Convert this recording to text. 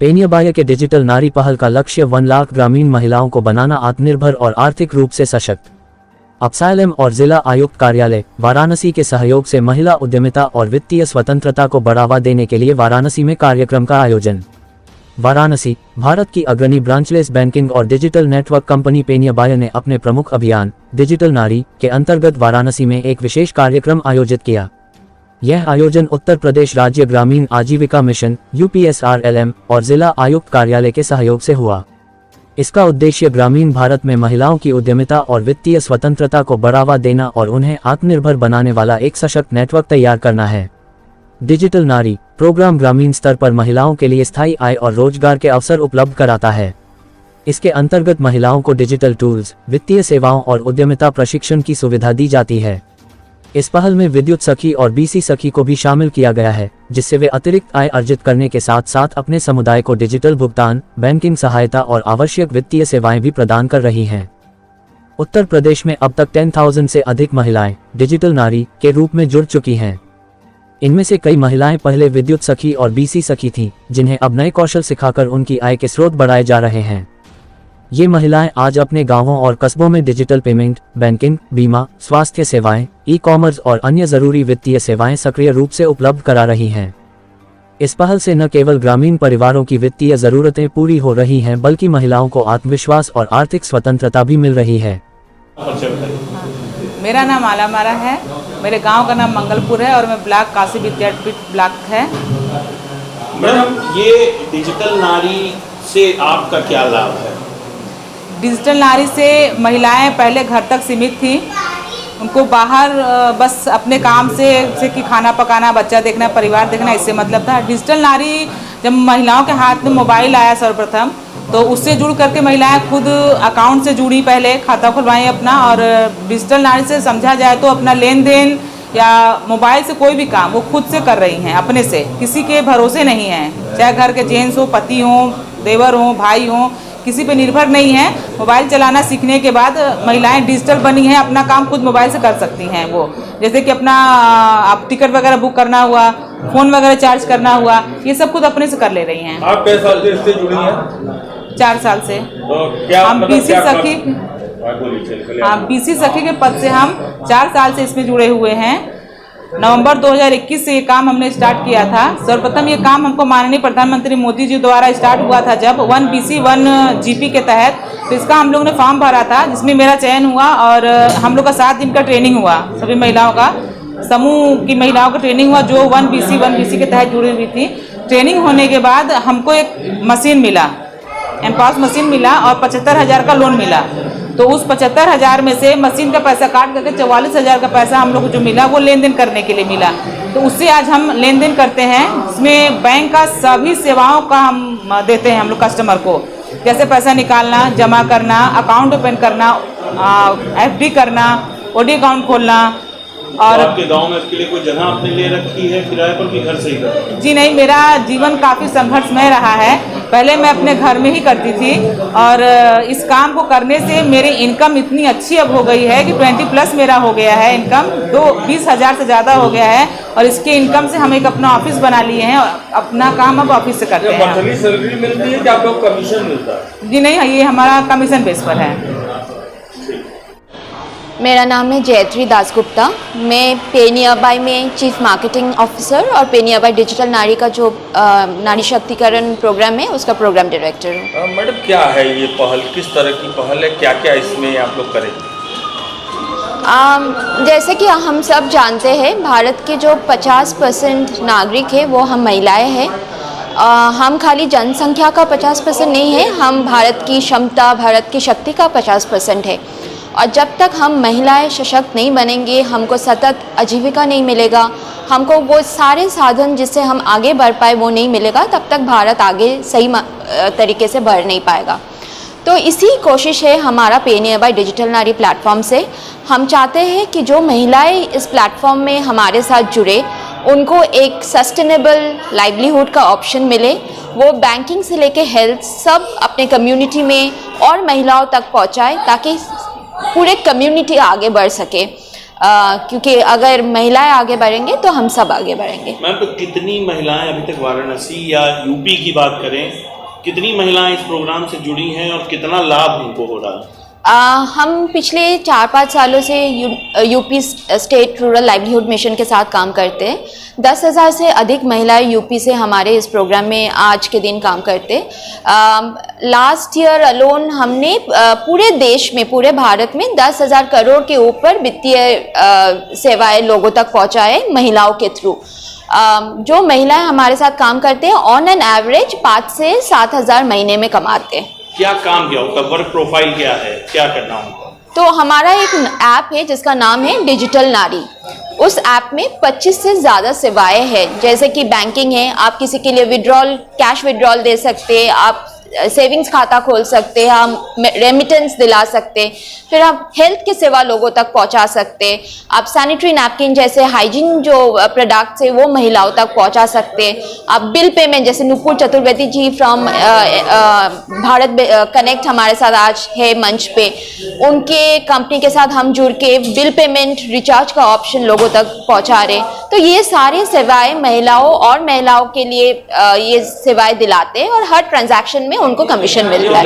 पेनियाबाई के डिजिटल नारी पहल का लक्ष्य 1 लाख ग्रामीण महिलाओं को बनाना, आत्मनिर्भर और आर्थिक रूप से सशक्त। अपसाइलम और जिला आयुक्त कार्यालय वाराणसी के सहयोग से महिला उद्यमिता और वित्तीय स्वतंत्रता को बढ़ावा देने के लिए वाराणसी में कार्यक्रम का आयोजन। वाराणसी, भारत की अग्रणी ब्रांचलेस बैंकिंग और डिजिटल नेटवर्क कंपनी पेनियाबाई ने अपने प्रमुख अभियान डिजिटल नारी के अंतर्गत वाराणसी में एक विशेष कार्यक्रम आयोजित किया। यह आयोजन उत्तर प्रदेश राज्य ग्रामीण आजीविका मिशन UPSRLM और जिला आयुक्त कार्यालय के सहयोग से हुआ। इसका उद्देश्य ग्रामीण भारत में महिलाओं की उद्यमिता और वित्तीय स्वतंत्रता को बढ़ावा देना और उन्हें आत्मनिर्भर बनाने वाला एक सशक्त नेटवर्क तैयार करना है। डिजिटल नारी प्रोग्राम ग्रामीण स्तर पर महिलाओं के लिए स्थायी आय और रोजगार के अवसर उपलब्ध कराता है। इसके अंतर्गत महिलाओं को डिजिटल टूल्स, वित्तीय सेवाओं और उद्यमिता प्रशिक्षण की सुविधा दी जाती है। इस पहल में विद्युत सखी और BC सखी को भी शामिल किया गया है, जिससे वे अतिरिक्त आय अर्जित करने के साथ साथ अपने समुदाय को डिजिटल भुगतान, बैंकिंग सहायता और आवश्यक वित्तीय सेवाएं भी प्रदान कर रही हैं। उत्तर प्रदेश में अब तक 10,000 से अधिक महिलाएं डिजिटल नारी के रूप में जुड़ चुकी हैं। इनमें से कई महिलाएं पहले विद्युत सखी और BC सखी थीं, जिन्हें अब नए कौशल सिखाकर उनकी आय के स्रोत बढ़ाए जा रहे हैं। ये महिलाएं आज अपने गांवों और कस्बों में डिजिटल पेमेंट, बैंकिंग, बीमा, स्वास्थ्य सेवाएं, ई-कॉमर्स और अन्य जरूरी वित्तीय सेवाएं सक्रिय रूप से उपलब्ध करा रही हैं। इस पहल से न केवल ग्रामीण परिवारों की वित्तीय जरूरतें पूरी हो रही हैं, बल्कि महिलाओं को आत्मविश्वास और आर्थिक स्वतंत्रता भी मिल रही है। मेरा नाम आला मारा है, मेरे गांव का नाम मंगलपुर है और मैं ब्लॉक काशी विद्यापीठ ब्लॉक है। मैडम, ये डिजिटल नारी से आपका क्या लाभ है? डिजिटल नारी से महिलाएं पहले घर तक सीमित थी, उनको बाहर बस अपने काम से कि खाना पकाना, बच्चा देखना, परिवार देखना, इससे मतलब था। डिजिटल नारी जब महिलाओं के हाथ में मोबाइल आया सर्वप्रथम, तो उससे जुड़ करके महिलाएं खुद अकाउंट से जुड़ी, पहले खाता खुलवाएं अपना। और डिजिटल नारी से समझा जाए तो अपना लेन देन या मोबाइल से कोई भी काम वो खुद से कर रही हैं, अपने से, किसी के भरोसे नहीं हैं। चाहे घर के जेंट्स हो, पति हो, देवर हो, भाई हो, किसी पे निर्भर नहीं है। मोबाइल चलाना सीखने के बाद महिलाएं डिजिटल बनी हैं, अपना काम खुद मोबाइल से कर सकती हैं। वो जैसे कि अपना आप टिकट वगैरह बुक करना हुआ, फ़ोन वगैरह चार्ज करना हुआ, ये सब खुद अपने से कर ले रही हैं। आप कितने साल से इससे जुड़ी हैं? 4 साल से। तो क्या हम BC सखी के पद से हम 4 साल से इसमें जुड़े हुए हैं। नवंबर 2021 से ये काम हमने स्टार्ट किया था। सर्वप्रथम ये काम हमको माननीय प्रधानमंत्री मोदी जी द्वारा स्टार्ट हुआ था, जब 1 BC 1 GP के तहत। तो इसका हम लोगों ने फॉर्म भरा था, जिसमें मेरा चयन हुआ और हम लोग का 7 दिन का ट्रेनिंग हुआ। सभी महिलाओं का, समूह की महिलाओं का ट्रेनिंग हुआ जो 1 BC के तहत जुड़ी हुई थी। ट्रेनिंग होने के बाद हमको एक मशीन मिला, एमपास मशीन मिला और 75,000 का लोन मिला। तो उस 75,000 में से मशीन का पैसा काट करके 44,000 का पैसा हम लोग को जो मिला वो लेन देन करने के लिए मिला। तो उससे आज हम लेन देन करते हैं। इसमें बैंक का सभी सेवाओं का हम देते हैं हम लोग कस्टमर को, जैसे पैसा निकालना, जमा करना, अकाउंट ओपन करना, FD करना, OD अकाउंट खोलना। और आपके गांव में इसके लिए कोई जगह आपने ले रखी है किराए पर कि घर से ही करते हैं? जी नहीं, मेरा जीवन काफ़ी संघर्षमय रहा है। पहले मैं अपने घर में ही करती थी और इस काम को करने से मेरी इनकम इतनी अच्छी अब हो गई है कि 20+ मेरा हो गया है इनकम, 20,000 से ज़्यादा हो गया है। और इसके इनकम से हम एक अपना ऑफिस बना लिए हैं और अपना काम अब ऑफिस से करते हैं। मंथली सैलरी मिलती है कि आपको कमीशन मिलता है? जी नहीं, ये हमारा कमीशन बेस पर है। मेरा नाम है जयत्री दासगुप्ता। मैं पेनियाबाई में चीफ मार्केटिंग ऑफिसर और पेनियाबाई डिजिटल नारी का जो नारी शक्तिकरण प्रोग्राम है उसका प्रोग्राम डायरेक्टर हूँ। मैडम, क्या है ये पहल, किस तरह की पहल है, क्या क्या इसमें आप लोग करेंगे? जैसे कि हम सब जानते हैं, भारत के जो 50% नागरिक है वो हम महिलाएं हैं। हम खाली जनसंख्या का 50% नहीं है, हम भारत की क्षमता, भारत की शक्ति का 50% है। और जब तक हम महिलाएं सशक्त नहीं बनेंगे, हमको सतत आजीविका नहीं मिलेगा, हमको वो सारे साधन जिससे हम आगे बढ़ पाए वो नहीं मिलेगा, तब तक भारत आगे सही तरीके से बढ़ नहीं पाएगा। तो इसी कोशिश है हमारा पेनियाबाई डिजिटल नारी प्लेटफॉर्म से। हम चाहते हैं कि जो महिलाएं इस प्लेटफॉर्म में हमारे साथ जुड़े, उनको एक सस्टेनेबल लाइवलीहुड का ऑप्शन मिले। वो बैंकिंग से लेके हेल्थ सब अपने कम्युनिटी में और महिलाओं तक पहुंचाए, ताकि पूरे कम्युनिटी आगे बढ़ सके। क्योंकि अगर महिलाएं आगे बढ़ेंगे तो हम सब आगे बढ़ेंगे। मैम, तो कितनी महिलाएं अभी तक वाराणसी या यूपी की बात करें कितनी महिलाएं इस प्रोग्राम से जुड़ी हैं और कितना लाभ उनको हो रहा है? हम पिछले 4-5 सालों से UP state rural livelihood mission के साथ काम करते हैं। 10,000 से अधिक महिलाएं यूपी से हमारे इस प्रोग्राम में आज के दिन काम करते। लास्ट ईयर अलोन हमने पूरे देश में, पूरे भारत में 10,000 करोड़ के ऊपर वित्तीय सेवाएं लोगों तक पहुंचाए महिलाओं के थ्रू। जो महिलाएं हमारे साथ काम करते हैं ऑन एन एवरेज 5 से 7,000 महीने में कमाते हैं। क्या काम किया, उनका वर्क प्रोफाइल क्या है, क्या करना उनका? तो हमारा एक ऐप है जिसका नाम है डिजिटल नारी। उस ऐप में 25 से ज़्यादा सेवाएं हैं, जैसे कि बैंकिंग है, आप किसी के लिए विड्रॉल, कैश विड्रॉल दे सकते हैं, आप सेविंग्स खाता खोल सकते हैं, हम रेमिटेंस दिला सकते हैं, फिर आप हेल्थ की सेवा लोगों तक पहुंचा सकते हैं, आप सैनिटरी नैपकिन जैसे हाइजीन जो प्रोडक्ट्स है वो महिलाओं तक पहुंचा सकते हैं, आप बिल पेमेंट जैसे नुपुर चतुर्वेदी जी फ्रॉम भारत कनेक्ट हमारे साथ आज है मंच पे, उनके कंपनी के साथ हम जुड़ के बिल पेमेंट रिचार्ज का ऑप्शन लोगों तक पहुंचा रहे। तो ये सारी सेवाएं महिलाओं के लिए ये सेवाएं दिलाते हैं और हर ट्रांजैक्शन में उनको कमीशन मिलता है।